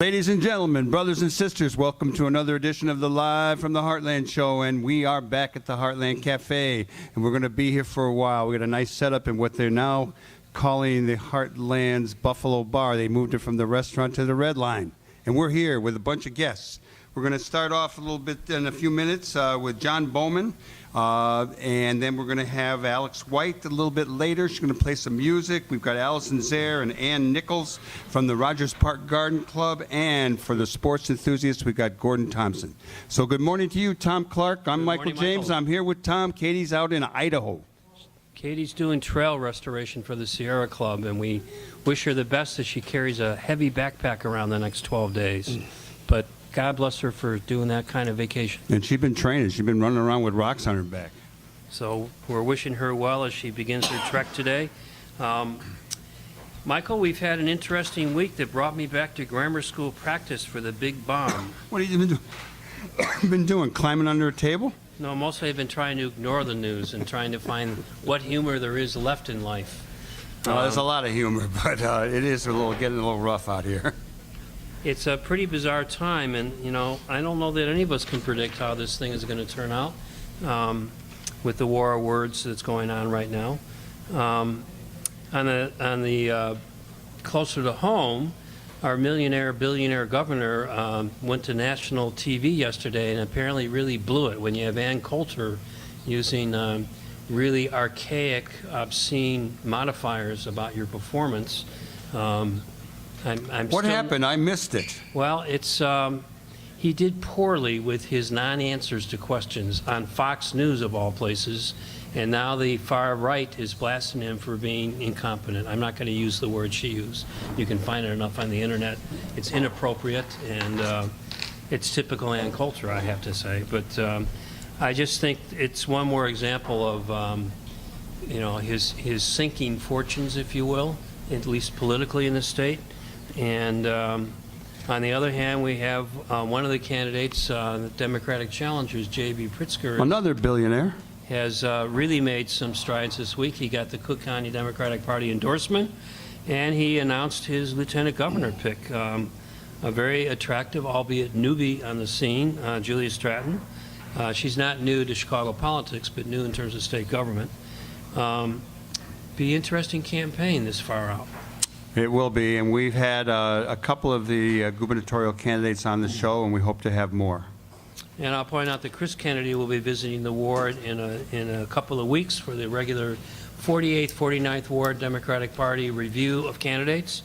Ladies and gentlemen, brothers and sisters, welcome to another edition of the Live from the Heartland Show, and we are back at the Heartland Cafe, and we're going to be here for a while. We got a nice setup in what they're now calling the Heartland's Buffalo Bar. They moved it from the restaurant to the Red Line, and we're here with a bunch of guests. We're going to start off a little bit in a few minutes with John Bowman, and then we're going to have Alex White a little bit later. She's going to play some music. We've got Allison Zaire and Ann Nichols from the Rogers Park Garden Club, and for the sports enthusiasts, we've got Gordon Thompson. So good morning to you, Tom Clark. I'm Michael James. I'm here with Tom. Katie's out in Idaho. Katie's doing trail restoration for the Sierra Club, and we wish her the best as she carries a heavy backpack around the next 12 days. But God bless her for doing that kind of vacation. And she's been training. She's been running around with rocks on her back. So we're wishing her well as she begins her trek today. Michael, we've had an interesting week that brought me back to grammar school practice for the big bomb. What have you been doing? Been doing? Climbing under a table? No, mostly I've been trying to ignore the news and trying to find what humor there is left in life. There's a lot of humor, but it is getting a little rough out here. It's a pretty bizarre time, and I don't know that any of us can predict how this thing is going to turn out with the war of words that's going on right now. On the closer to home, our billionaire governor went to national TV yesterday and apparently really blew it. When you have Ann Coulter using really archaic, obscene modifiers about your performance. What happened? I missed it. Well, he did poorly with his non-answers to questions on Fox News, of all places, and now the far right is blasting him for being incompetent. I'm not going to use the word she used. You can find it enough on the internet. It's inappropriate, and it's typical Ann Coulter, I have to say. But I just think it's one more example of his sinking fortunes, if you will, at least politically in the state. And on the other hand, we have one of the candidates, the Democratic challengers, J.B. Pritzker. Another billionaire. Has really made some strides this week. He got the Cook County Democratic Party endorsement, and he announced his lieutenant governor pick. A very attractive, albeit newbie on the scene, Julia Stratton. She's not new to Chicago politics, but new in terms of state government. Be an interesting campaign this far out. It will be, and we've had a couple of the gubernatorial candidates on the show, and we hope to have more. And I'll point out that Chris Kennedy will be visiting the ward in a couple of weeks for the regular 48th, 49th Ward Democratic Party review of candidates.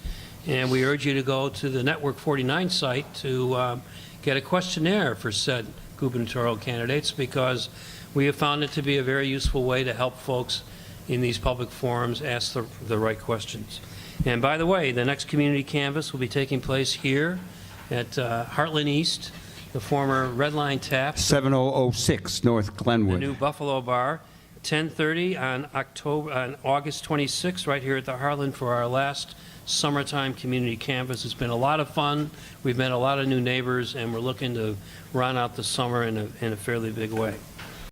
And we urge you to go to the Network 49 site to get a questionnaire for said gubernatorial candidates, because we have found it to be a very useful way to help folks in these public forums ask the right questions. And by the way, the next community canvass will be taking place here at Heartland East, the former Red Line Tap, 7006 North Glenwood. The new Buffalo Bar, 10:30 on August 26th, right here at the Heartland for our last summertime community canvass. It's been a lot of fun. We've met a lot of new neighbors, and we're looking to run out the summer in a fairly big way.